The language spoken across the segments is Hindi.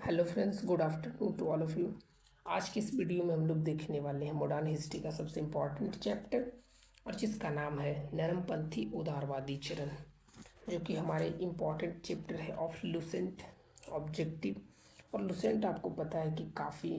Hello friends, good afternoon to all of you. आज की इस वीडियो में हम लोग देखने वाले हैं मॉडर्न हिस्ट्री का सबसे इम्पॉर्टेंट चैप्टर, और जिसका नाम है नरमपंथी उदारवादी चरण, जो कि हमारे इम्पॉर्टेंट चैप्टर है ऑफ लुसेंट ऑब्जेक्टिव। और लुसेंट आपको पता है कि काफ़ी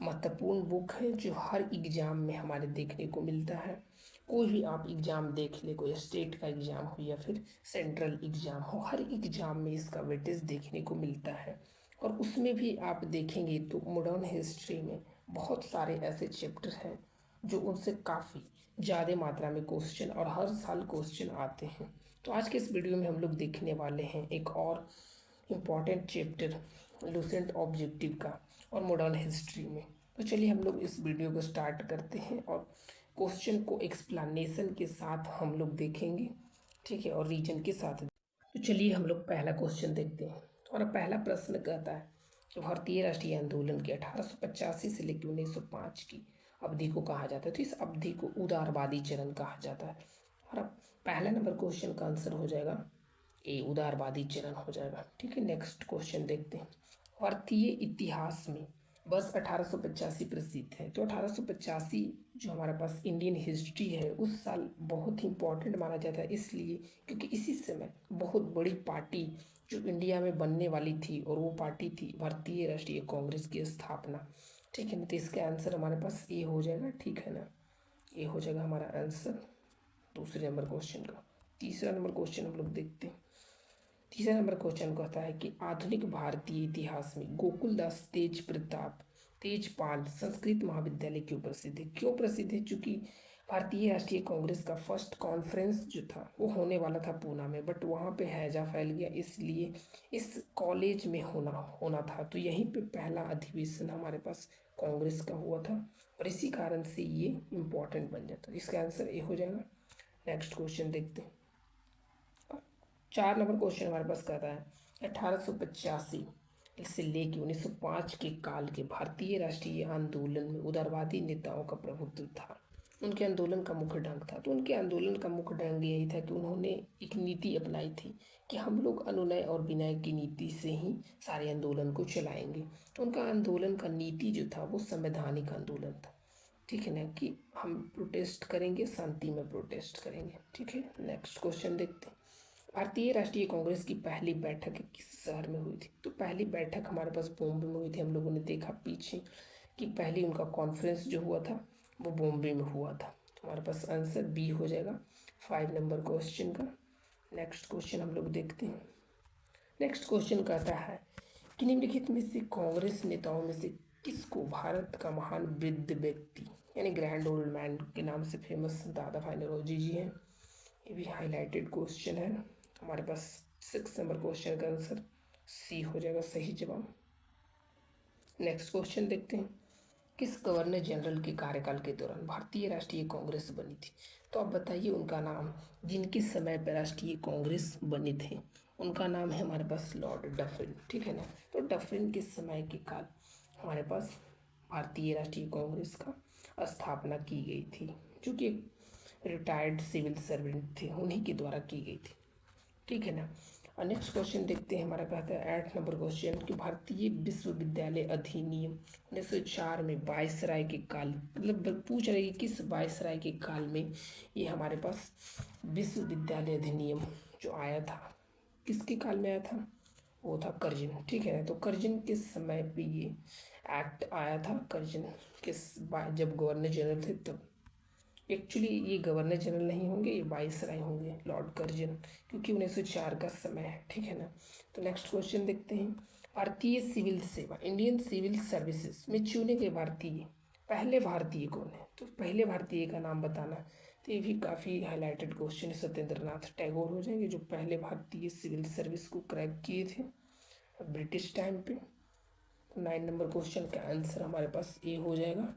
महत्वपूर्ण बुक है जो हर एग्ज़ाम में हमारे देखने को मिलता है। कोई भी आप एग्ज़ाम देख ले, कोई स्टेट का एग्ज़ाम हो या फिर सेंट्रल एग्ज़ाम हो, हर एग्ज़ाम में इसका वेटेज देखने को मिलता है। और उसमें भी आप देखेंगे तो मॉडर्न हिस्ट्री में बहुत सारे ऐसे चैप्टर हैं जो उनसे काफ़ी ज़्यादा मात्रा में क्वेश्चन और हर साल क्वेश्चन आते हैं। तो आज के इस वीडियो में हम लोग देखने वाले हैं एक और इम्पॉर्टेंट चैप्टर लुसेंट ऑब्जेक्टिव का और मॉडर्न हिस्ट्री में। तो चलिए हम लोग इस वीडियो को स्टार्ट करते हैं और क्वेश्चन को एक्सप्लेनेशन के साथ हम लोग देखेंगे, ठीक है, और रीजन के साथ। तो चलिए हम लोग पहला क्वेश्चन देखते हैं। हमारा पहला प्रश्न कहता है कि भारतीय राष्ट्रीय आंदोलन के 1885 से लेकर 1905 की अवधि को कहा जाता है। तो इस अवधि को उदारवादी चरण कहा जाता है। हमारा पहला नंबर क्वेश्चन का आंसर हो जाएगा ए, उदारवादी चरण हो जाएगा। ठीक है, नेक्स्ट क्वेश्चन देखते हैं। भारतीय इतिहास में वर्ष 1885 प्रसिद्ध है। तो 1885 जो हमारे पास इंडियन हिस्ट्री है उस साल बहुत ही इंपॉर्टेंट माना जाता है, इसलिए क्योंकि इसी समय बहुत बड़ी पार्टी जो इंडिया में बनने वाली थी और वो पार्टी थी भारतीय राष्ट्रीय कांग्रेस की स्थापना। ठीक है ना, तो इसका आंसर हमारे पास ए हो जाएगा। ठीक है ना, ये हो जाएगा हमारा आंसर दूसरे नंबर क्वेश्चन का। तीसरा नंबर क्वेश्चन हम लोग देखते हैं। तीसरा नंबर क्वेश्चन कहता है कि आधुनिक भारतीय इतिहास में गोकुलदास तेज प्रताप तेजपाल संस्कृत महाविद्यालय क्यों प्रसिद्ध है? क्यों प्रसिद्ध है? चूंकि भारतीय राष्ट्रीय कांग्रेस का फर्स्ट कॉन्फ्रेंस जो था वो होने वाला था पूना में, बट वहाँ पे हैजा फैल गया, इसलिए इस कॉलेज में होना होना था। तो यहीं पे पहला अधिवेशन हमारे पास कांग्रेस का हुआ था और इसी कारण से ये इम्पोर्टेंट बन जाता है। इसका आंसर ये हो जाएगा। नेक्स्ट क्वेश्चन देखते हैं। 4 नंबर क्वेश्चन हमारे पास कहता है 1885 से लेके 1905 के काल के भारतीय राष्ट्रीय आंदोलन में उदारवादी नेताओं का प्रभुत्व था। उनके आंदोलन का मुख्य ढंग था। तो उनके आंदोलन का मुख्य ढंग यही था कि उन्होंने एक नीति अपनाई थी कि हम लोग अनुनय और विनय की नीति से ही सारे आंदोलन को चलाएंगे। तो उनका आंदोलन का नीति जो था वो संवैधानिक आंदोलन था। ठीक है ना, कि हम प्रोटेस्ट करेंगे, शांति में प्रोटेस्ट करेंगे। ठीक है, नेक्स्ट क्वेश्चन देखते हैं। भारतीय राष्ट्रीय कांग्रेस की पहली बैठक किस शहर में हुई थी? तो पहली बैठक हमारे पास बॉम्बे में हुई थी। हम लोगों ने देखा पीछे कि पहली उनका कॉन्फ्रेंस जो हुआ था वो बॉम्बे में हुआ था। तो हमारे पास आंसर बी हो जाएगा 5 नंबर क्वेश्चन का। नेक्स्ट क्वेश्चन हम लोग देखते हैं। नेक्स्ट क्वेश्चन कहता है कि निम्नलिखित में से कांग्रेस नेताओं में से किसको भारत का महान वृद्ध व्यक्ति यानी ग्रैंड ओल्ड मैन के नाम से फेमस दादा भाई नौरोजी जी हैं? ये भी हाईलाइटेड क्वेश्चन है। हमारे पास 6 नंबर क्वेश्चन का आंसर सी हो जाएगा, सही जवाब। नेक्स्ट क्वेश्चन देखते हैं। किस गवर्नर जनरल के कार्यकाल के दौरान भारतीय राष्ट्रीय कांग्रेस बनी थी? तो आप बताइए उनका नाम, जिनके समय पर राष्ट्रीय कांग्रेस बनी थी। उनका नाम है हमारे पास लॉर्ड डफरिन। ठीक है ना, तो डफरिन के समय के काल हमारे पास भारतीय राष्ट्रीय कांग्रेस का स्थापना की गई थी, जो कि रिटायर्ड सिविल सर्वेंट थे, उन्हीं के द्वारा की गई थी। ठीक है ना, और नेक्स्ट क्वेश्चन देखते हैं। हमारा कहता है 8 नंबर क्वेश्चन कि भारतीय विश्वविद्यालय अधिनियम 1904 में वायसराय के काल, मतलब पूछ रहे कि किस वायसराय के काल में ये हमारे पास विश्वविद्यालय अधिनियम जो आया था, किसके काल में आया था? वो था कर्जन। ठीक है ना, तो कर्जन के समय पे ये एक्ट आया था। कर्जन जब गवर्नर जनरल थे तब। एक्चुअली ये गवर्नर जनरल नहीं होंगे, ये वाइसराय होंगे, लॉर्ड कर्जन, क्योंकि 1904 का समय है। ठीक है ना, तो नेक्स्ट क्वेश्चन देखते हैं। भारतीय सिविल सेवा इंडियन सिविल सर्विसेज में चुने गए भारतीय पहले भारतीय कौन है? तो पहले भारतीय का नाम बताना। तो ये भी काफ़ी हाईलाइटेड क्वेश्चन है। सत्येंद्र नाथ टैगोर हो जाएंगे, जो पहले भारतीय सिविल सर्विस को क्रैक किए थे ब्रिटिश टाइम पे। 9 नंबर क्वेश्चन का आंसर हमारे पास ए हो जाएगा।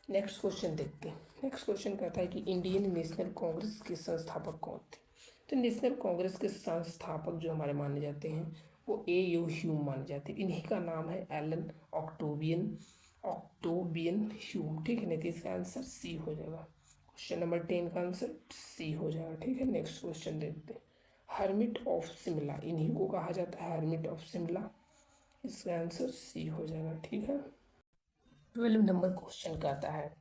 नेक्स्ट क्वेश्चन देखते हैं। नेक्स्ट क्वेश्चन कहता है कि इंडियन नेशनल कांग्रेस के संस्थापक कौन थे? तो नेशनल कांग्रेस के संस्थापक जो हमारे माने जाते हैं वो ए यू ह्यूम माने जाते हैं। इन्हीं का नाम है एलन ऑक्टोबियन ह्यूम। ठीक है, नहीं तो इसका आंसर सी हो जाएगा। क्वेश्चन नंबर 10 का आंसर सी हो जाएगा। ठीक है, नेक्स्ट क्वेश्चन देखते हैं। हर्मिट ऑफ शिमला, इन्हीं को कहा जाता है हर्मिट ऑफ शिमला। इसका आंसर सी हो जाएगा। ठीक है। 12 नंबर क्वेश्चन कहता है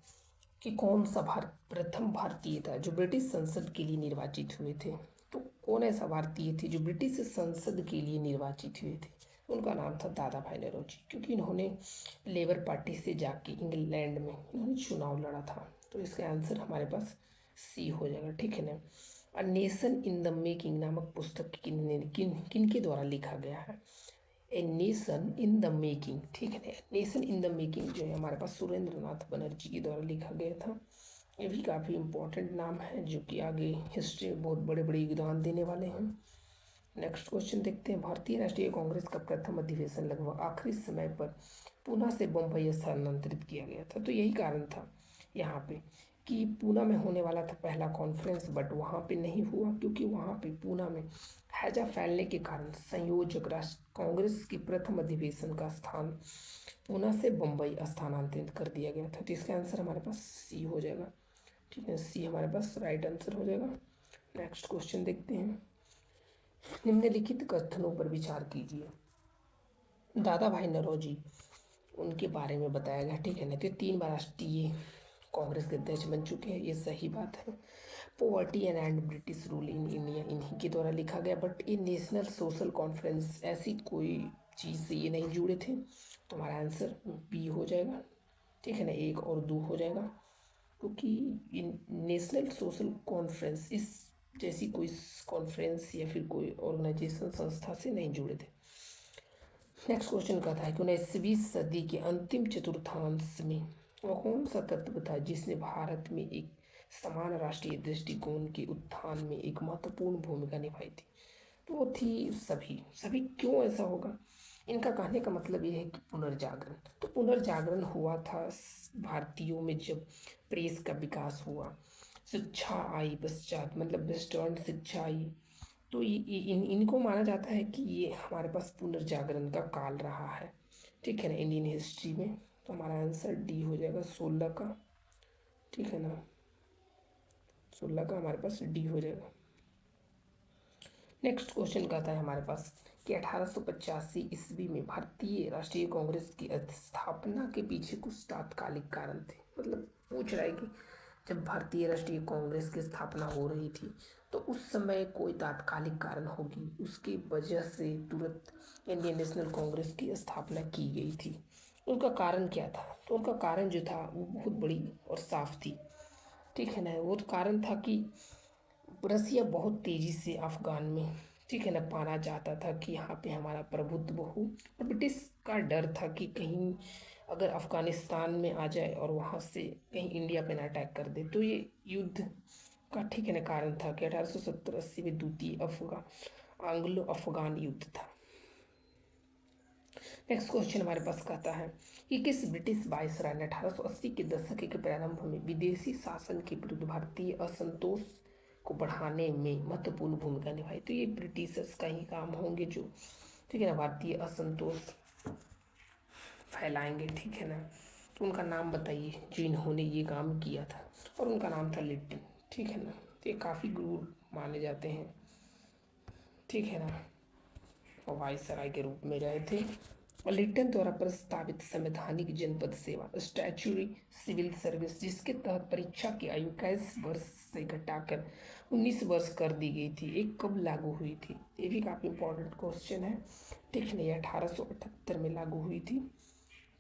कि कौन सा प्रथम भारतीय था जो ब्रिटिश संसद के लिए निर्वाचित हुए थे। तो कौन ऐसा भारतीय थे जो ब्रिटिश संसद के लिए निर्वाचित हुए थे। उनका नाम था दादा भाई नौरोजी, क्योंकि इन्होंने लेबर पार्टी से जाके इंग्लैंड में इन्होंने चुनाव लड़ा था। तो इसका आंसर हमारे पास सी हो जाएगा। ठीक है ना। A nation in the making नामक पुस्तक किन के द्वारा लिखा गया है। A nation in the making, ठीक है ना। नेशन इन द मेकिंग जो है हमारे पास सुरेंद्र नाथ बनर्जी के द्वारा लिखा गया था। ये भी काफ़ी इम्पोर्टेंट नाम है जो कि आगे हिस्ट्री में बहुत बड़े बड़े योगदान देने वाले हैं। नेक्स्ट क्वेश्चन देखते हैं। भारतीय राष्ट्रीय कांग्रेस का प्रथम अधिवेशन लगभग आखिरी समय पर पूना से बम्बई स्थानांतरित किया गया था। तो यही कारण था यहाँ पे कि पूना में होने वाला था पहला कॉन्फ्रेंस, बट वहाँ पे नहीं हुआ, क्योंकि वहाँ पे पूना में हैजा फैलने के कारण संयोजक राष्ट्र कांग्रेस के प्रथम अधिवेशन का स्थान पूना से बम्बई स्थानांतरित कर दिया गया था। तो इसका आंसर हमारे पास सी हो जाएगा। ठीक है, सी हमारे पास राइट आंसर हो जाएगा। नेक्स्ट क्वेश्चन देखते हैं। निम्नलिखित कथनों पर विचार कीजिए। दादा भाई नौरोजी उनके बारे में बताया गया। ठीक है ना। तो 3 बार राष्ट्रीय कांग्रेस के अध्यक्ष बन चुके हैं, ये सही बात है। Poverty and British rule in India इन्हीं के द्वारा लिखा गया, बट ये नेशनल सोशल कॉन्फ्रेंस ऐसी कोई चीज़ से ये नहीं जुड़े थे। तो हमारा आंसर बी हो जाएगा। ठीक है ना। 1 और 2 हो जाएगा, क्योंकि इन नेशनल सोशल कॉन्फ्रेंस इस जैसी कोई कॉन्फ्रेंस या फिर कोई ऑर्गेनाइजेशन संस्था से नहीं जुड़े थे। नेक्स्ट क्वेश्चन कहता है कि 19वीं सदी के अंतिम चतुर्थांश में वह कौन सा तत्व था जिसने भारत में एक समान राष्ट्रीय दृष्टिकोण के उत्थान में एक महत्वपूर्ण भूमिका निभाई थी। तो वो थी सभी। सभी क्यों ऐसा होगा, इनका कहने का मतलब ये है कि पुनर्जागरण। तो पुनर्जागरण हुआ था भारतीयों में जब प्रेस का विकास हुआ, शिक्षा आई पश्चात, मतलब वेस्टर्न शिक्षा आई। तो इनको माना जाता है कि ये हमारे पास पुनर्जागरण का काल रहा है। ठीक है ना, इंडियन हिस्ट्री में। तो हमारा आंसर डी हो जाएगा 16 का। ठीक है ना, 16 का हमारे पास डी हो जाएगा। नेक्स्ट क्वेश्चन कहता है हमारे पास कि 1885 ईस्वी में भारतीय राष्ट्रीय कांग्रेस की स्थापना के पीछे कुछ तात्कालिक कारण थे। मतलब पूछ रहा है कि जब भारतीय राष्ट्रीय कांग्रेस की स्थापना हो रही थी तो उस समय कोई तात्कालिक कारण होगी, उसकी वजह से तुरंत इंडियन नेशनल कांग्रेस की स्थापना की गई थी। उनका कारण क्या था। तो उनका कारण जो था वो बहुत बड़ी और साफ थी। ठीक है ना। वो कारण था कि रसिया बहुत तेज़ी से अफ़गान में, ठीक है ना, पाना चाहता था कि यहाँ पे हमारा प्रभुत्व हो, और ब्रिटिश का डर था कि कहीं अगर अफ़गानिस्तान में आ जाए और वहाँ से कहीं इंडिया पे ना अटैक कर दे। तो ये युद्ध का, ठीक है ना, कारण था कि 1870-80 में द्वितीय आंग्लो अफ़गान युद्ध था। नेक्स्ट क्वेश्चन हमारे पास कहता है कि किस ब्रिटिश वायसराय ने 1880 के दशक के प्रारंभ में विदेशी शासन के विरुद्ध भारतीय असंतोष को बढ़ाने में महत्वपूर्ण भूमिका निभाई। तो ये ब्रिटिशर्स का ही काम होंगे जो, ठीक है ना, भारतीय असंतोष फैलाएंगे। ठीक है ना। तो उनका नाम बताइए जिन्होंने ये काम किया था। और उनका नाम था लिट्टन। ठीक है ना। तो ये काफ़ी गुरु माने जाते हैं। ठीक है ना। और वायसराय के रूप में रहे थे। और लिट्टन द्वारा प्रस्तावित संवैधानिक जनपद सेवा स्टैच्यूरी सिविल सर्विस, जिसके तहत परीक्षा की आयु 21 वर्ष से घटाकर 19 वर्ष कर दी गई थी, एक कब लागू हुई थी। ये भी काफ़ी इंपॉर्टेंट क्वेश्चन है। ठीक है ना। ये 1878 में लागू हुई थी।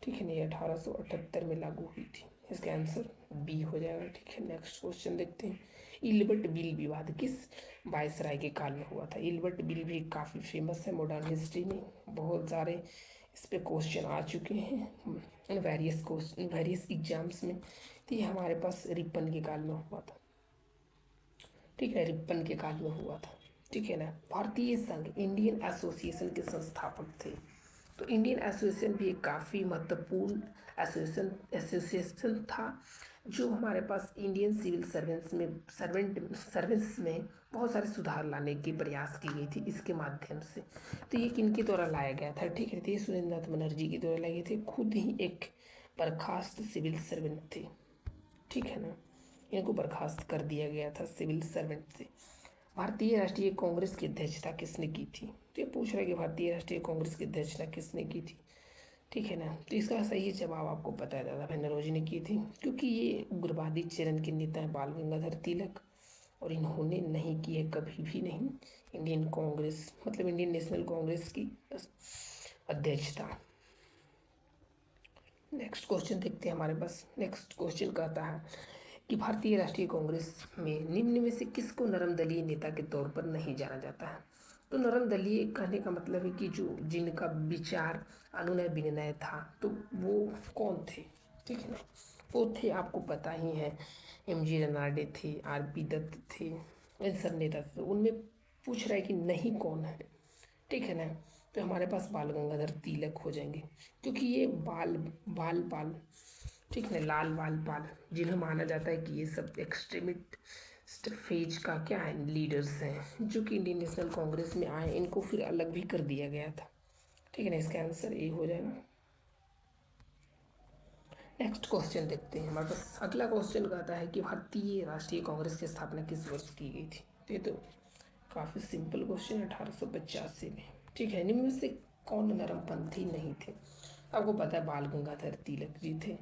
ठीक है ना। ये 1878 में लागू हुई थी। इसका आंसर बी हो जाएगा। ठीक है। नेक्स्ट क्वेश्चन देखते हैं। इल्बर्ट बिल विवाद किस वायसराय के काल में हुआ था। इल्बर्ट बिल भी काफ़ी फेमस है मॉडर्न हिस्ट्री में, बहुत सारे इस पे क्वेश्चन आ चुके हैं वेरियस एग्जाम्स में। तो ये हमारे पास रिपन के काल में हुआ था। ठीक है, रिपन के काल में हुआ था। ठीक है ना। भारतीय संघ इंडियन एसोसिएशन के संस्थापक थे। तो इंडियन एसोसिएशन भी एक काफ़ी महत्वपूर्ण एसोसिएशन था जो हमारे पास इंडियन सिविल सर्वेंट्स में बहुत सारे सुधार लाने के प्रयास की गई थी इसके माध्यम से। तो ये किनके द्वारा लाया गया था। ठीक है। तो ये सुरेंद्र नाथ बनर्जी के द्वारा लाए गए थे, खुद ही एक बर्खास्त सिविल सर्वेंट थे। ठीक है ना। इनको बर्खास्त कर दिया गया था सिविल सर्वेंट से। भारतीय राष्ट्रीय कांग्रेस की अध्यक्षता किसने की थी? तो ये पूछ रहा है कि भारतीय राष्ट्रीय कांग्रेस की अध्यक्षता किसने की थी, ठीक है ना। तो इसका सही जवाब आपको पता है, दादा भाई नौरोजी ने की थी, क्योंकि ये उग्रवादी चरण के नेता है बाल गंगाधर तिलक, और इन्होंने नहीं की है, कभी भी नहीं, इंडियन कांग्रेस मतलब इंडियन नेशनल कांग्रेस की अध्यक्षता। नेक्स्ट क्वेश्चन देखते हैं हमारे पास। नेक्स्ट क्वेश्चन कहता है कि भारतीय राष्ट्रीय कांग्रेस में निम्न में से किसको नरम दलीय नेता के तौर पर नहीं जाना जाता है? तो नरम दलीय कहने का मतलब है कि जो जिनका विचार अनुनय विनिमय था, तो वो कौन थे, ठीक है ना। वो थे, आपको पता ही है, एम.जी. रनाडे थे, आर.पी. दत्त थे, इन सब नेता थे। उनमें पूछ रहा है कि नहीं कौन है, ठीक है ना। तो हमारे पास बाल गंगाधर तिलक हो जाएंगे, क्योंकि ये बाल पाल, ठीक है, लाल बाल पाल, जिन्हें माना जाता है कि ये सब एक्सट्रीमिस्ट फेज का क्या है, लीडर्स हैं, जो कि इंडियन नेशनल कांग्रेस में आए, इनको फिर अलग भी कर दिया गया था, ठीक है ना। इसका आंसर ए हो जाएगा। नेक्स्ट क्वेश्चन देखते हैं हमारे पास। अगला क्वेश्चन कहता है कि भारतीय राष्ट्रीय कांग्रेस की स्थापना किस वर्ष की गई थी? तो ये तो काफ़ी सिंपल क्वेश्चन, 1885 में, ठीक है। इनमें से कौन नरमपंथी नहीं थे? आपको पता है बाल गंगाधर तिलक जी थे,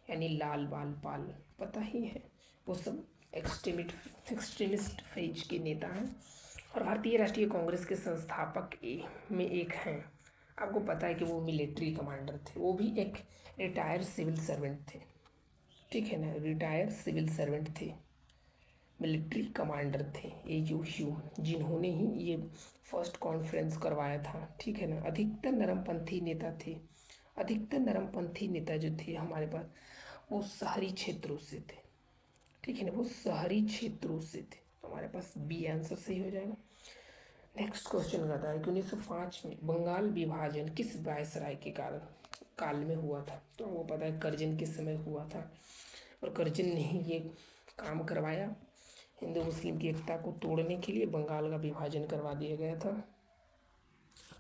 यानी लाल बाल पाल, पता ही है, वो सब एक्सट्रीमिस्ट फेज के नेता हैं, और भारतीय राष्ट्रीय कांग्रेस के संस्थापक में एक हैं। आपको पता है कि वो मिलिट्री कमांडर थे, वो भी एक रिटायर्ड सिविल सर्वेंट थे, ठीक है ना, रिटायर्ड सिविल सर्वेंट थे, मिलिट्री कमांडर थे, ए.यू. जिन्होंने ही ये फर्स्ट कॉन्फ्रेंस करवाया था, ठीक है ना। अधिकतर नरमपंथी नेता थे, अधिकतर नरमपंथी नेता जो थे हमारे पास, वो शहरी क्षेत्रों से थे, ठीक है ना, वो शहरी क्षेत्रों से थे। तो हमारे पास बी आंसर सही हो जाएगा। नेक्स्ट क्वेश्चन कहता है कि 1905 में बंगाल विभाजन किस वायसराय के काल में हुआ था? तो आपको पता है कर्जन के समय हुआ था, और कर्जन ने ही ये काम करवाया, हिंदू मुस्लिम की एकता को तोड़ने के लिए बंगाल का विभाजन करवा दिया गया था।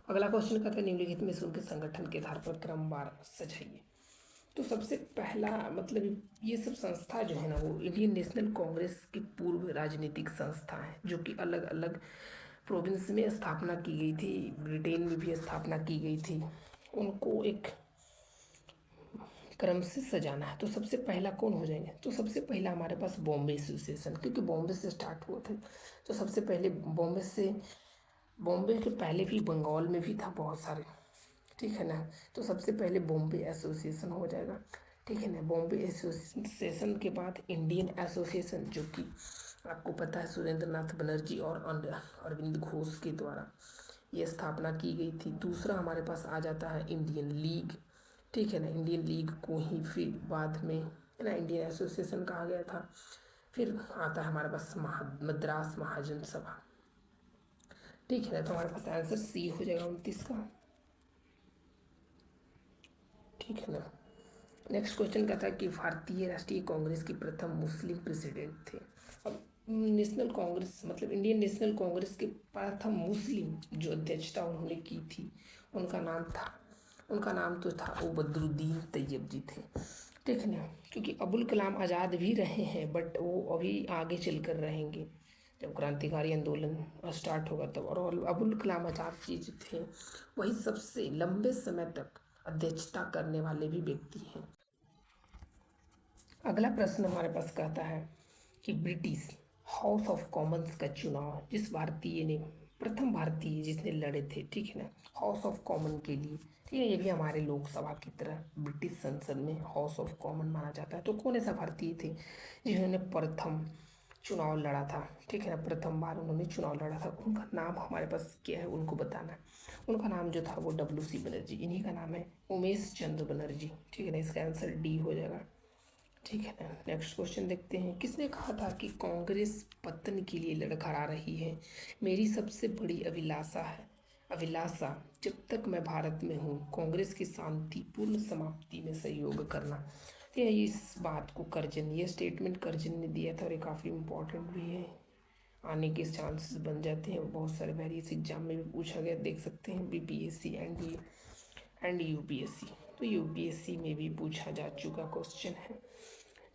अगला क्वेश्चन कहता है निम्नलिखित में से उनके संगठन के आधार पर क्रमवार सजाइए। तो सबसे पहला मतलब ये सब संस्था जो है ना, वो इंडियन नेशनल कांग्रेस की पूर्व राजनीतिक संस्था है, जो कि अलग अलग प्रोविंस में स्थापना की गई थी, ब्रिटेन में भी स्थापना की गई थी, उनको एक क्रम से सजाना है। तो सबसे पहला कौन हो जाएंगे? तो सबसे पहला हमारे पास बॉम्बे एसोसिएशन, क्योंकि बॉम्बे से स्टार्ट हुआ था, तो सबसे पहले बॉम्बे के पहले भी बंगाल में भी था बहुत सारे, ठीक है ना। तो सबसे पहले बॉम्बे एसोसिएशन हो जाएगा, ठीक है ना। बॉम्बे एसोसिएशन के बाद इंडियन एसोसिएशन, जो कि आपको पता है सुरेंद्र नाथ बनर्जी और अरविंद घोष के द्वारा ये स्थापना की गई थी। दूसरा हमारे पास आ जाता है इंडियन लीग, ठीक है ना। इंडियन लीग को ही फिर बाद में है ना इंडियन एसोसिएशन कहा गया था। फिर आता है हमारे पास मद्रास महाजन सभा, ठीक है ना। तो हमारे पास आंसर सी हो जाएगा 29 का, ठीक है ना। नेक्स्ट क्वेश्चन का था कि भारतीय राष्ट्रीय कांग्रेस की प्रथम मुस्लिम प्रेसिडेंट थे। अब नेशनल कांग्रेस मतलब इंडियन नेशनल कांग्रेस के प्रथम मुस्लिम जो अध्यक्षता उन्होंने की थी, उनका नाम तो था वो बदरुद्दीन तैयब जी थे, ठीक है ना। क्योंकि अबुल कलाम आज़ाद भी रहे हैं, बट वो अभी आगे चल कर रहेंगे जब क्रांतिकारी आंदोलन स्टार्ट होगा तब। और अबुल कलाम आज़ाद जी जो थे, वही सबसे लंबे समय तक अध्यक्षता करने वाले भी व्यक्ति हैं। अगला प्रश्न हमारे पास कहता है कि ब्रिटिश हाउस ऑफ कॉमन्स का चुनाव प्रथम भारतीय जिसने लड़े थे, ठीक है ना, हाउस ऑफ कॉमन के लिए, ठीक है। ये भी हमारे लोकसभा की तरह ब्रिटिश संसद में हाउस ऑफ कॉमन माना जाता है। तो कौन ऐसा भारतीय थे जिन्होंने प्रथम चुनाव लड़ा था, ठीक है ना, प्रथम बार उन्होंने चुनाव लड़ा था? उनका नाम हमारे पास क्या है, उनको बताना है। उनका नाम जो था वो W.C. बनर्जी, इन्हीं का नाम है, उमेश चंद्र बनर्जी, ठीक है ना। इसका आंसर डी हो जाएगा, ठीक है ना। नेक्स्ट क्वेश्चन देखते हैं। किसने कहा था कि कांग्रेस पतन के लिए लड़खड़ा रही है? मेरी सबसे बड़ी अभिलाषा जब तक मैं भारत में हूँ कांग्रेस की शांतिपूर्ण समाप्ति में सहयोग करना। तो इस बात को कर्जन, ये स्टेटमेंट कर्जन ने दिया था, और ये काफ़ी इम्पोर्टेंट भी है, आने के चांसेस बन जाते हैं। बहुत सारे वेरियस एग्जाम में भी पूछा गया, देख सकते हैं BPSC एंड UPSC। तो UPSC में भी पूछा जा चुका क्वेश्चन है,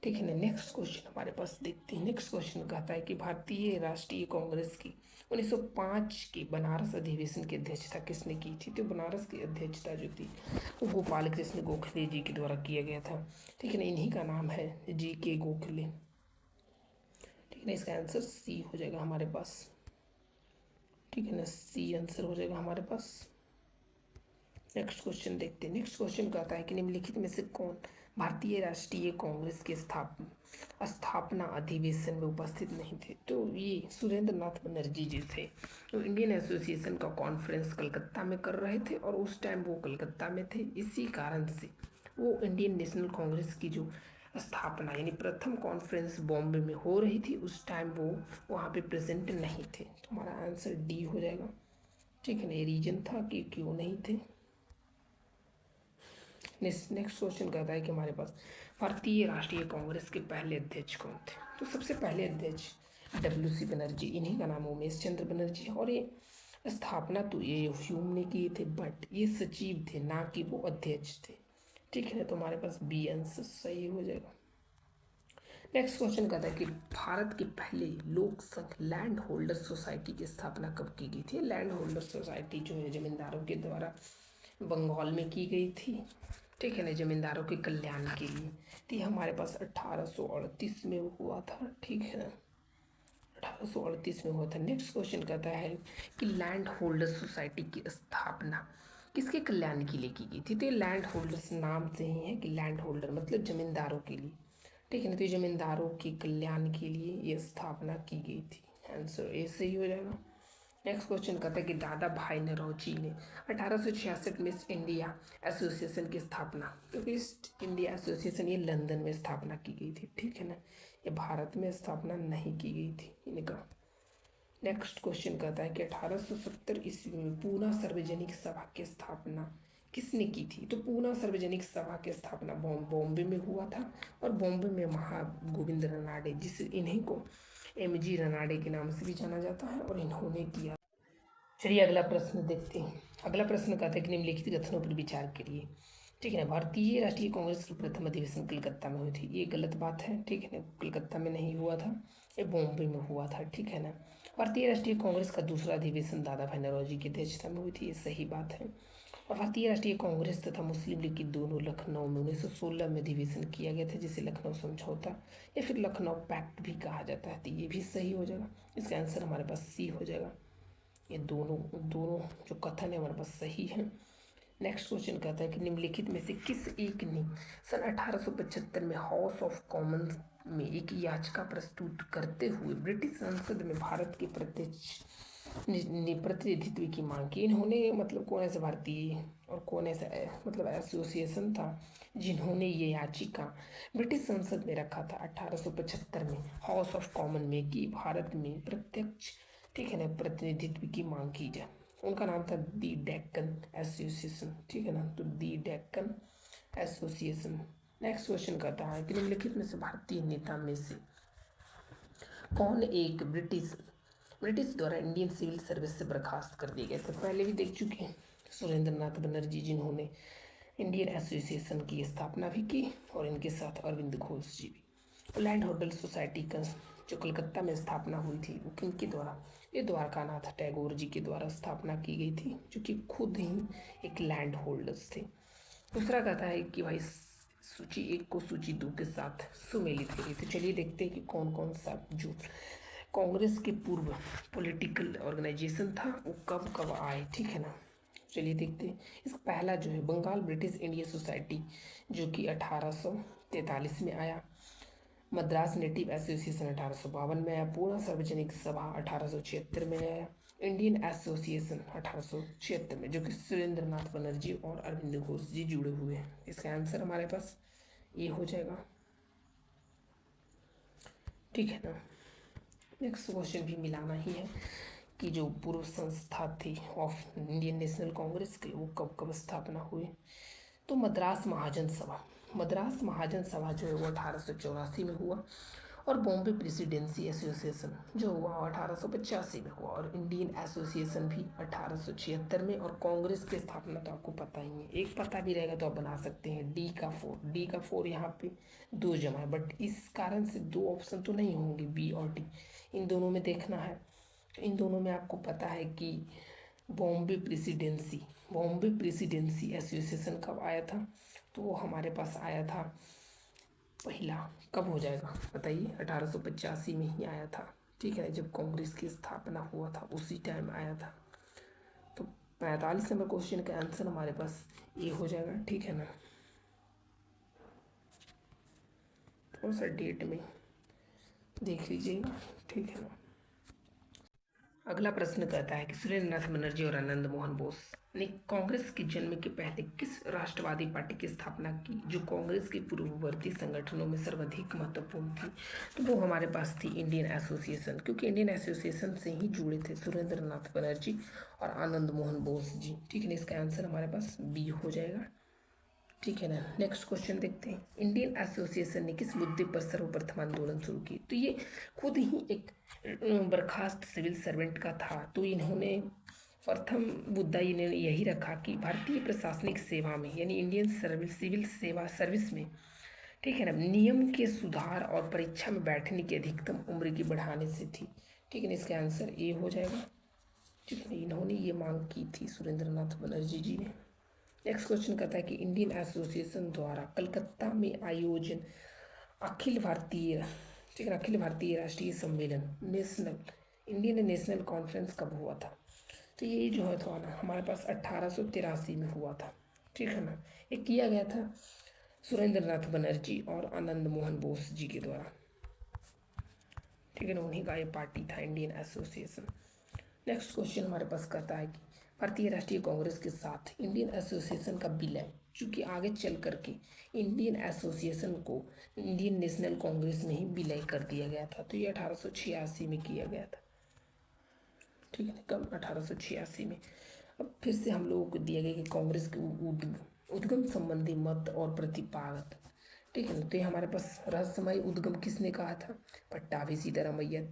ठीक है ना। नेक्स्ट क्वेश्चन हमारे पास देखते हैं। नेक्स्ट क्वेश्चन कहता है कि भारतीय राष्ट्रीय कांग्रेस की 1905 के बनारस अधिवेशन की अध्यक्षता किसने की थी? तो बनारस की अध्यक्षता जो थी वो गोपाल कृष्ण गोखले जी के द्वारा किया गया था। ठीक है ना। इन्हीं का नाम है G.K. गोखले। ठीक है ना। इसका आंसर सी हो जाएगा हमारे पास। ठीक है ना, सी आंसर हो जाएगा हमारे पास। नेक्स्ट क्वेश्चन देखते हैं। नेक्स्ट क्वेश्चन कहता है कि निम्नलिखित में से कौन भारतीय राष्ट्रीय कांग्रेस के स्थापना अधिवेशन में उपस्थित नहीं थे? तो ये सुरेंद्र नाथ बनर्जी जी थे। तो इंडियन एसोसिएशन का कॉन्फ्रेंस कलकत्ता में कर रहे थे और उस टाइम वो कलकत्ता में थे। इसी कारण से वो इंडियन नेशनल कांग्रेस की जो स्थापना यानी प्रथम कॉन्फ्रेंस बॉम्बे में हो रही थी, उस टाइम वो वहाँ पे प्रेजेंट नहीं थे। तो हमारा आंसर डी हो जाएगा। ठीक है ना। ये रीजन था कि क्यों नहीं थे। नेक्स्ट क्वेश्चन कहता है कि हमारे पास भारतीय राष्ट्रीय कांग्रेस के पहले अध्यक्ष कौन थे? तो सबसे पहले अध्यक्ष WC बनर्जी, इन्हीं का नाम उमेश चंद्र बनर्जी है। और ये स्थापना तो ये ह्यूम ने किए थे, बट ये सचिव थे, ना कि वो अध्यक्ष थे। ठीक है ना। तो हमारे पास बी आंसर सही हो जाएगा। नेक्स्ट क्वेश्चन कहता है कि भारत की पहली लोक संघ लैंड होल्डर सोसाइटी की स्थापना कब की गई थी? लैंड होल्डर सोसाइटी जो है जमींदारों के द्वारा बंगाल में की गई थी। ठीक है ना। जमींदारों के कल्याण के लिए। तो ये हमारे पास 1838 में हुआ था। ठीक है ना। 1838 में हुआ था। नेक्स्ट क्वेश्चन कहता है कि लैंड होल्डर सोसाइटी की स्थापना किसके कल्याण के लिए की गई थी? तो ये लैंड होल्डर्स नाम से ही है कि लैंड होल्डर मतलब जमींदारों के लिए। ठीक है ना। तो ये जमींदारों के कल्याण के लिए ये स्थापना की गई थी। आंसर ए सही हो जाएगा। नेक्स्ट क्वेश्चन कहता है कि दादा भाई नौरोजी ने 1866 में ईस्ट इंडिया एसोसिएशन की स्थापना, क्योंकि ईस्ट इंडिया एसोसिएशन ये लंदन में स्थापना की गई थी। ठीक है ना। ये भारत में स्थापना नहीं की गई थी इनका। नेक्स्ट क्वेश्चन कहता है कि 1870 ईस्वी में पूना सार्वजनिक सभा की स्थापना किसने की थी? तो पूना सार्वजनिक सभा की स्थापना बॉम्बे में हुआ था। और बॉम्बे में महागोविंद रनाडे, जिस इन्हीं को MG रनाडे के नाम से भी जाना जाता है, और इन्होंने किया। चलिए अगला प्रश्न देखते हैं। अगला प्रश्न कहता है कि निम्नलिखित कथनों पर विचार करिए। ठीक है ना। भारतीय राष्ट्रीय कांग्रेस की प्रथम अधिवेशन कलकत्ता में हुई थी। ये गलत बात है। ठीक है ना। कलकत्ता में नहीं हुआ था, ये बॉम्बे में हुआ था। ठीक है ना। भारतीय राष्ट्रीय कांग्रेस का दूसरा अधिवेशन दादा भाई नौरोजी की अध्यक्षता में हुई थी। ये सही बात है। और भारतीय राष्ट्रीय कांग्रेस तथा मुस्लिम लीग की दोनों लखनऊ में 1916 में अधिवेशन किया गया था, जिसे लखनऊ समझौता या फिर लखनऊ पैक्ट भी कहा जाता है। तो ये भी सही हो जाएगा। इसका आंसर हमारे पास सी हो जाएगा। ये दोनों दोनों जो कथन है हमारे पास सही है। नेक्स्ट क्वेश्चन कहता है कि निम्नलिखित में से किस एक ने सन 1875 में हाउस ऑफ कॉमन्स में एक याचिका प्रस्तुत करते हुए ब्रिटिश संसद में भारत के प्रत्यक्ष प्रतिनिधित्व की मांग की? इन्होंने मतलब कौन ऐसा भारतीय और कौन ऐसा मतलब एसोसिएशन था जिन्होंने ये याचिका ब्रिटिश संसद में रखा था 1875 में हाउस ऑफ कॉमन में कि भारत में प्रत्यक्ष, ठीक है ना, प्रतिनिधित्व की मांग की जाए? उनका नाम था दी डेक्कन एसोसिएशन। ठीक है ना। तो दी डेक्कन एसोसिएशन। नेक्स्ट क्वेश्चन कहता है कि निम्नलिखित में से भारतीय नेता में से कौन एक ब्रिटिश द्वारा इंडियन सिविल सर्विस से बर्खास्त कर दिए गए थे? पहले भी देख चुके हैं, सुरेंद्र नाथ बनर्जी जिन्होंने इंडियन एसोसिएशन की स्थापना भी की, और इनके साथ अरविंद घोष जी भी। लैंड होल्डर सोसाइटी का जो कलकत्ता में स्थापना हुई थी वो किनके द्वारा? ये द्वारकानाथ टैगोर जी के द्वारा स्थापना की गई थी, जो कि खुद ही एक लैंड होल्डर्स थे। दूसरा कहता है कि भाई सूची 1 को सूची 2 के साथ सुमेलित करिए। तो चलिए देखते हैं कि कौन कौन सा जो कांग्रेस के पूर्व पॉलिटिकल ऑर्गेनाइजेशन था वो कब कब आए। ठीक है ना। चलिए देखते हैं। इसका पहला जो है बंगाल ब्रिटिश इंडिया सोसाइटी, जो कि 1843 में आया। मद्रास नेटिव एसोसिएशन 1852 में आया। पूना सार्वजनिक सभा 1876 में आया। इंडियन एसोसिएशन 1876 में, जो कि सुरेंद्र नाथ बनर्जी और अरविंद घोष जी जुड़े हुए हैं। इसका आंसर हमारे पास ये हो जाएगा। ठीक है ना। नेक्स्ट क्वेश्चन भी मिलाना ही है कि जो पूर्व संस्था थी ऑफ इंडियन नेशनल कांग्रेस की वो कब कब स्थापना हुई? तो मद्रास महाजन सभा जो है वो 1884 में हुआ। और बॉम्बे प्रेसिडेंसी एसोसिएशन जो हुआ 1885 में हुआ, और इंडियन एसोसिएशन भी 1876 में, और कांग्रेस की स्थापना तो आपको पता ही है, एक पता भी रहेगा तो आप बना सकते हैं, डी का 4 यहाँ पे 2 जमा है, बट इस कारण से 2 ऑप्शन तो नहीं होंगे, बी और डी, इन दोनों में देखना है। तो इन दोनों में आपको पता है कि बॉम्बे प्रेसिडेंसी एसोसिएशन कब आया था, तो वो हमारे पास आया था पहला, कब हो जाएगा बताइए, 1885 में ही आया था, ठीक है, जब कांग्रेस की स्थापना हुआ था उसी टाइम आया था। तो 45 नंबर क्वेश्चन का आंसर हमारे पास ए हो जाएगा, ठीक है ना। थोड़ा सा डेट में देख लीजिएगा, ठीक है ना। अगला प्रश्न कहता है कि सुरेंद्रनाथ बनर्जी और आनंद मोहन बोस ने कांग्रेस के जन्म के पहले किस राष्ट्रवादी पार्टी की स्थापना की, जो कांग्रेस के पूर्ववर्ती संगठनों में सर्वाधिक महत्वपूर्ण थी। तो वो हमारे पास थी इंडियन एसोसिएशन, क्योंकि इंडियन एसोसिएशन से ही जुड़े थे सुरेंद्रनाथ बनर्जी और आनंद मोहन बोस जी, ठीक है ना। इसका आंसर हमारे पास बी हो जाएगा, ठीक है ना। नेक्स्ट क्वेश्चन देखते हैं, इंडियन एसोसिएशन ने किस मुद्दे पर सर्वप्रथम आंदोलन शुरू की। तो ये खुद ही एक बर्खास्त सिविल सर्वेंट का था, तो इन्होंने प्रथम मुद्दा इन्होंने यही रखा कि भारतीय प्रशासनिक सेवा में, यानी इंडियन सिविल सेवा सर्विस में, ठीक है ना, नियम के सुधार और परीक्षा में बैठने की अधिकतम उम्र की बढ़ाने से थी, ठीक है ना। इसका आंसर ए हो जाएगा, ठीक है ना। इन्होंने ये मांग की थी सुरेंद्रनाथ बनर्जी जी ने। नेक्स्ट क्वेश्चन कहता है कि इंडियन एसोसिएशन द्वारा कलकत्ता में आयोजन अखिल भारतीय, ठीक है, अखिल भारतीय राष्ट्रीय सम्मेलन इंडियन नेशनल कॉन्फ्रेंस कब हुआ था। तो ये जो है था ना हमारे पास 1883 में हुआ था, ठीक है ना। ये किया गया था सुरेंद्रनाथ बनर्जी और आनंद मोहन बोस जी के द्वारा, ठीक है ना, उन्हीं का ये पार्टी था इंडियन एसोसिएशन। नेक्स्ट क्वेश्चन हमारे पास कहता है कि भारतीय राष्ट्रीय कांग्रेस के साथ इंडियन एसोसिएशन का विलय, चूँकि आगे चल करके इंडियन एसोसिएशन को इंडियन नेशनल कांग्रेस में ही विलय कर दिया गया था, तो ये 1886 में किया गया था, ठीक है ना, कब 1886 में। अब फिर से हम लोगों को दिया गया कि कांग्रेस के उद्गम संबंधी मत और प्रतिपादक, ठीक है ना। तो ये हमारे पास रहस्यमय उद्गम किसने कहा था, पट्टाभी सीतारामैया,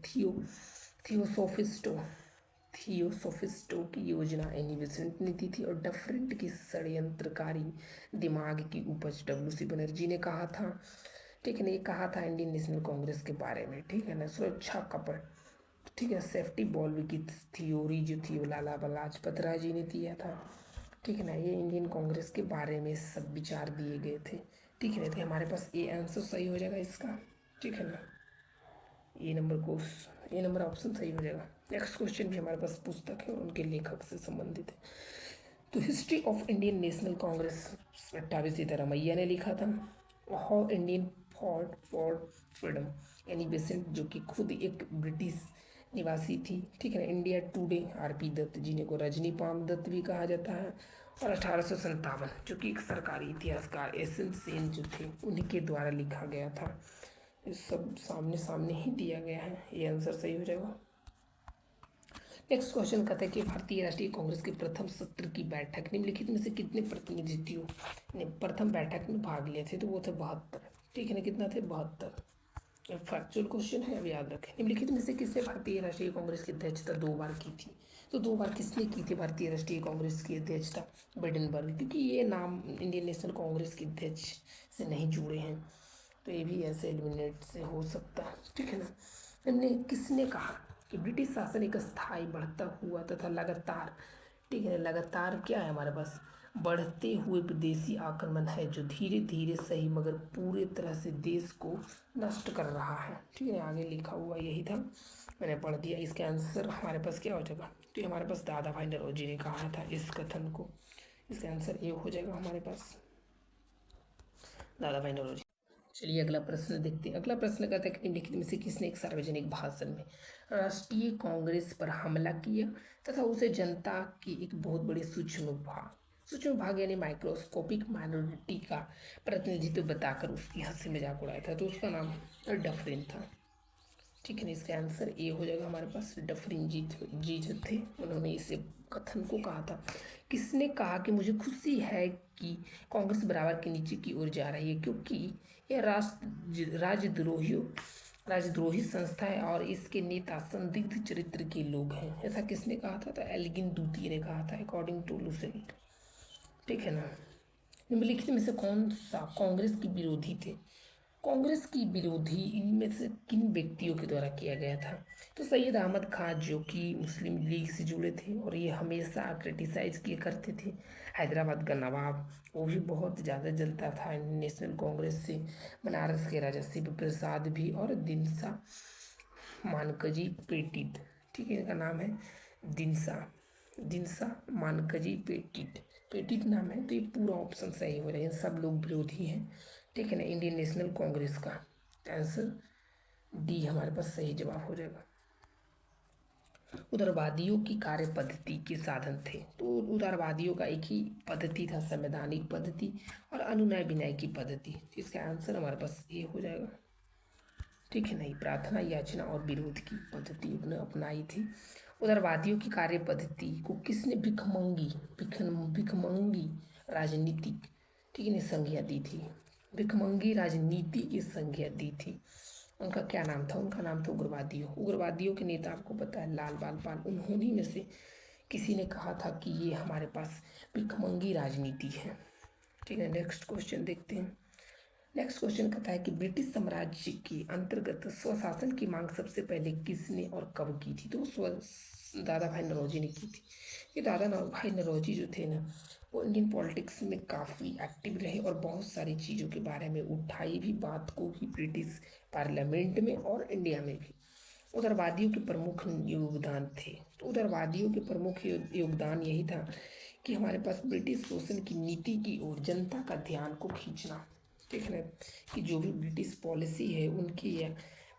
थियोसोफिस्टो की योजना एनी बेसेंट ने दी थी, और डफरिन की षड्यंत्रकारी दिमाग की उपज डब्ल्यू.सी. बनर्जी ने कहा था, ठीक है ना। ये कहा था इंडियन नेशनल कांग्रेस के बारे में, ठीक है ना। सुरक्षा कपट, ठीक है, सेफ्टी बॉल्व की थ्योरी जो थी वो लाला लाजपत राय जी ने दिया था, ठीक है ना। ये इंडियन कांग्रेस के बारे में सब विचार दिए गए थे, ठीक है ना। तो हमारे पास ए आंसर सही हो जाएगा इसका, ठीक है ना। ए नंबर ऑप्शन सही हो जाएगा। नेक्स्ट क्वेश्चन भी हमारे पास पुस्तक है और उनके लेखक से संबंधित है। तो history of Indian national Congress Pattabhi Sitaramayya ने लिखा था। How Indian fought for freedom, यानी बेसेंट जो कि खुद एक ब्रिटिश निवासी थी, ठीक है ना। India today R P. Dutt ji ने को रजनी पाम दत्त भी कहा जाता है, और 1857 जो कि एक सरकारी इतिहासकार एस.एन. सेन जो थे उन्हीं के द्वारा लिखा गया था। ये सब सामने सामने ही दिया गया है, ये आंसर सही हो जाएगा। नेक्स्ट क्वेश्चन कहता है कि भारतीय राष्ट्रीय कांग्रेस के प्रथम सत्र की बैठक निम्नलिखित में से कितने प्रतिनिधियों ने प्रथम बैठक में भाग लिए थे, तो वो थे 72, ठीक है ना। कितना थे, 72। फैक्चुअल क्वेश्चन है, अब याद रखें। निम्नलिखित में से किसने भारतीय राष्ट्रीय कांग्रेस की अध्यक्षता 2 बार की थी, तो 2 बार किसने की थी भारतीय राष्ट्रीय कांग्रेस की अध्यक्षता, बिडेनबर्ग, क्योंकि ये नाम इंडियन नेशनल कांग्रेस के अध्यक्ष से नहीं जुड़े हैं, तो ये भी ऐसे एलिमिनेट से हो सकता है, ठीक है ना। हमने किसने कहा कि ब्रिटिश शासन एक स्थायी बढ़ता हुआ तथा लगातार, ठीक है, लगातार क्या है हमारे पास, बढ़ते हुए विदेशी आक्रमण है जो धीरे धीरे सही मगर पूरे तरह से देश को नष्ट कर रहा है, ठीक है। आगे लिखा हुआ यही था, मैंने पढ़ दिया। इसका आंसर हमारे पास क्या हो जाएगा, तो हमारे पास दादा भाई नौरोजी ने कहा था इस कथन को, इसका आंसर ये हो जाएगा हमारे पास, दादा भाई नौरोजी। चलिए अगला प्रश्न देखते हैं। अगला प्रश्न कहता है कि निम्नलिखित में से किसने एक सार्वजनिक भाषण में राष्ट्रीय कांग्रेस पर हमला किया तथा उसे जनता की एक बहुत बड़ी सूक्ष्म भाग यानी माइक्रोस्कोपिक माइनॉरिटी का प्रतिनिधित्व बताकर उसकी हंसी मजाक उड़ाया था, तो उसका नाम डफरिन था, ठीक है ना। इसका आंसर ए हो जाएगा हमारे पास, डफरिन जी जो थे उन्होंने इसे कथन को कहा था। किसने कहा कि मुझे खुशी है कि कांग्रेस बराबर के नीचे की ओर जा रही है, क्योंकि यह राष्ट्रद्रोहियों राजद्रोही संस्था है और इसके नेता संदिग्ध चरित्र के लोग हैं। ऐसा किसने कहा था? तो एल्गिन द्वितीय ने कहा था, अकॉर्डिंग टू लुसेंट। ठीक है ना। निम्नलिखित में से कौन सा कांग्रेस के विरोधी थे? कांग्रेस की विरोधी इनमें से किन व्यक्तियों के द्वारा किया गया था? तो सैयद अहमद खान, जो कि मुस्लिम लीग से जुड़े थे और ये हमेशा क्रिटिसाइज किए करते थे। हैदराबाद का नवाब, वो भी बहुत ज़्यादा जलता था इंडियन नेशनल कांग्रेस से। बनारस के राजा शिव प्रसाद भी, और दिनसा मानकजी पेटिट। ठीक है, इनका नाम है दिनसा दिनसा मानकजी पेटिट। पेटिट नाम है, तो ये पूरा ऑप्शन सही हो जाएगा। सब लोग विरोधी हैं। ठीक है ना, इंडियन नेशनल कांग्रेस का आंसर डी हमारे पास सही जवाब हो जाएगा। उदारवादियों की कार्य पद्धति के साधन थे। तो उदारवादियों का एक ही पद्धति था, संवैधानिक पद्धति और अनुनय विनय की पद्धति। इसका आंसर हमारे पास ये हो जाएगा। ठीक है, नहीं, प्रार्थना, याचना और विरोध की पद्धति उन्होंने अपनाई थी। उदारवादियों की कार्य पद्धति को किसने भिखमंगी राजनीतिक, ठीक है, संज्ञा दी थी? भिखमंगी राजनीति की संज्ञा दी थी। उनका क्या नाम था? उनका नाम था उग्रवादियों। उग्रवादियों के नेता आपको पता है, लाल बाल पाल। उन्होंने में से किसी ने कहा था कि ये हमारे पास भिखमंगी राजनीति है। ठीक है, नेक्स्ट क्वेश्चन देखते हैं। नेक्स्ट क्वेश्चन कहता है कि ब्रिटिश साम्राज्य के अंतर्गत स्वशासन की मांग सबसे पहले किसने और कब की थी? तो दादा भाई नौरोजी ने की थी। ये दादा भाई नौरोजी जो थे ना, वो इंडियन पॉलिटिक्स में काफ़ी एक्टिव रहे और बहुत सारी चीज़ों के बारे में उठाई भी बात को भी, ब्रिटिश पार्लियामेंट में और इंडिया में भी। उदारवादियों के प्रमुख योगदान थे। तो उदारवादियों के प्रमुख योगदान यही था कि हमारे पास ब्रिटिश शोषण की नीति की ओर जनता का ध्यान को खींचना। ठीक है ना, कि जो भी ब्रिटिश पॉलिसी है उनकी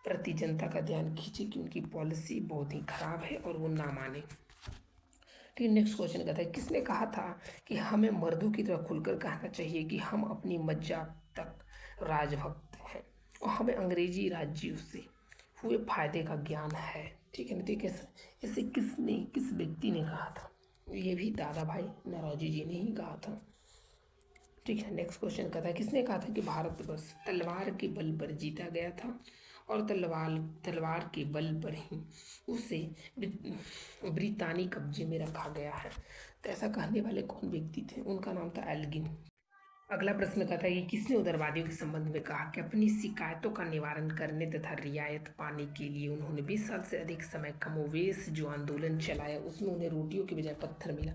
प्रति जनता का ध्यान खींचे कि उनकी पॉलिसी बहुत ही खराब है और वो ना माने। ठीक है, नेक्स्ट क्वेश्चन कहता है किसने कहा था कि हमें मर्दों की तरह खुलकर कहना चाहिए कि हम अपनी मज्जा तक राजभक्त हैं और हमें अंग्रेजी राज्यों से हुए फायदे का ज्ञान है? ठीक है ना, देखिए इसे किस व्यक्ति ने कहा था? ये भी दादा भाई नौरोजी जी ने ही कहा था। ठीक है, नेक्स्ट क्वेश्चन कहता है किसने कहा था कि भारतवर्ष तलवार के बल पर जीता गया था और तलवार के बल पर ही उसे ब्रितानी कब्जे में रखा गया है? तो ऐसा कहने वाले कौन व्यक्ति थे? उनका नाम था एल्गिन। अगला प्रश्न कहता है कि किसने उदारवादियों के संबंध में कहा कि अपनी शिकायतों का निवारण करने तथा रियायत पाने के लिए उन्होंने 20 साल से अधिक समय कमोवेश जो आंदोलन चलाया उसमें उन्हें रोटियों के बजाय पत्थर मिला?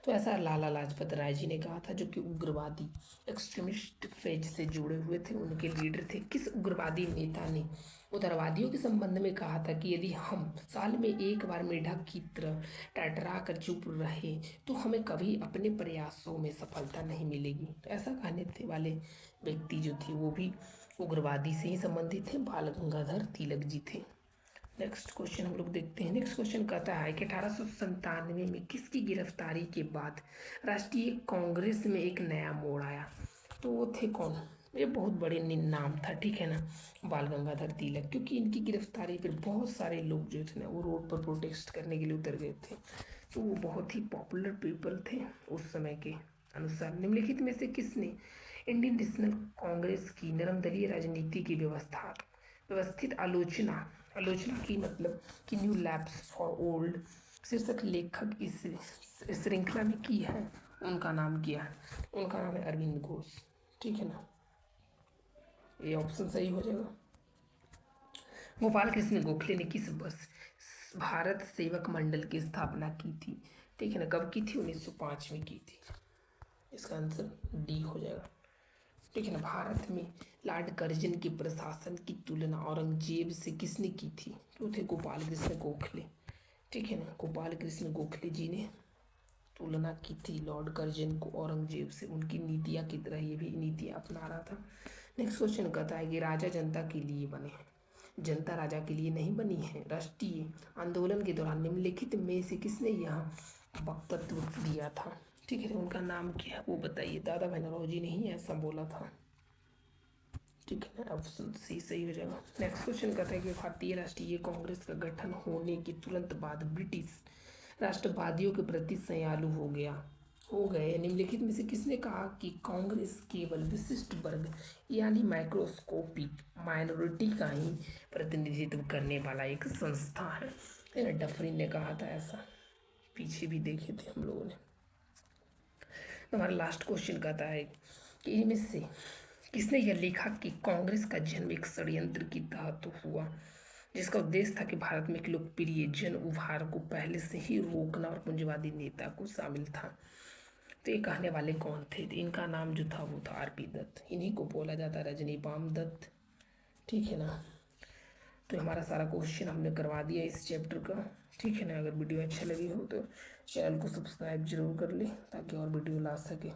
तो ऐसा लाला लाजपत राय जी ने कहा था, जो कि उग्रवादी एक्सट्रीमिस्ट फेज से जुड़े हुए थे, उनके लीडर थे। किस उग्रवादी नेता ने उदारवादियों के संबंध में कहा था कि यदि हम साल में एक बार मेढक की तरह टटरा कर चुप रहे तो हमें कभी अपने प्रयासों में सफलता नहीं मिलेगी? तो ऐसा कहने थे वाले व्यक्ति जो थे वो भी उग्रवादी से ही संबंधित थे, बाल गंगाधर तिलक जी थे। नेक्स्ट क्वेश्चन हम लोग देखते हैं। नेक्स्ट क्वेश्चन कहता है कि 1897 में किसकी गिरफ्तारी के बाद राष्ट्रीय कांग्रेस में एक नया मोड़ आया? तो वो थे कौन? ये बहुत बड़े नाम था, ठीक है ना, बाल गंगाधर तिलक। क्योंकि इनकी गिरफ्तारी पर बहुत सारे लोग जो थे ना वो रोड पर प्रोटेस्ट करने के लिए उतर गए थे। तो वो बहुत ही पॉपुलर पीपल थे उस समय के अनुसार। निम्नलिखित में से किसने इंडियन नेशनल कांग्रेस की नरमदलीय राजनीति की व्यवस्थित आलोचना की मतलब कि न्यू लैप्स फॉर ओल्ड शीर्षक लेखक इस श्रृंखला में की है? उनका नाम क्या है? उनका नाम है अरविंद घोष। ठीक है ना, ये ऑप्शन सही हो जाएगा। गोपाल कृष्ण गोखले ने किस वर्ष भारत सेवक मंडल की स्थापना की थी? ठीक है ना, कब की थी? 1905 में की थी। इसका आंसर डी हो जाएगा। ठीक है ना, भारत में लॉर्ड कर्जन के प्रशासन की तुलना औरंगजेब से किसने की थी? तो थे गोपाल कृष्ण गोखले। ठीक है ना, गोपाल कृष्ण गोखले जी ने तुलना की थी लॉर्ड कर्जन को औरंगजेब से। उनकी नीतियाँ की तरह ये भी नीतियाँ अपना रहा था। नेक्स्ट क्वेश्चन कहता है कि राजा जनता के लिए बने हैं, जनता राजा के लिए नहीं बनी है। राष्ट्रीय आंदोलन के दौरान निम्नलिखित में से किसने यहाँ वक्तव्य दिया था? ठीक है, उनका नाम क्या है वो बताइए। दादा भाई नौरोजी ने ही ऐसा बोला था। ठीक है ना, ऑप्शन सी सही हो जाएगा। नेक्स्ट क्वेश्चन कहता है कि भारतीय राष्ट्रीय कांग्रेस का गठन होने के तुरंत बाद ब्रिटिश राष्ट्रवादियों के प्रति सयालु हो गया। हो गए। निम्नलिखित में से किसने कहा कि कांग्रेस केवल विशिष्ट वर्ग यानी माइक्रोस्कोपिक माइनॉरिटी का ही प्रतिनिधित्व करने वाला एक संस्था है ना। डफरिन ने कहा था ऐसा, पीछे भी देखे थे हम लोगों ने। तो हमारा लास्ट क्वेश्चन कहता है कि इनमें से किसने यह लिखा कि कांग्रेस का जन्म एक षड्यंत्र के तहत हुआ जिसका उद्देश्य था कि भारत में एक लोकप्रिय जन उभार को पहले से ही रोकना और पूंजीवादी नेता को शामिल था। तो ये कहने वाले कौन थे? तो इनका नाम जो था वो था आरपी दत्त। इन्हीं को बोला जाता है रजनीपाम दत्त। ठीक है ना। तो हमारा सारा क्वेश्चन हमने करवा दिया इस चैप्टर का। ठीक है ना। अगर वीडियो अच्छा लगी हो तो चैनल को सब्सक्राइब जरूर कर ले ताकि और वीडियो ला सके।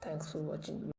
Thanks for watching.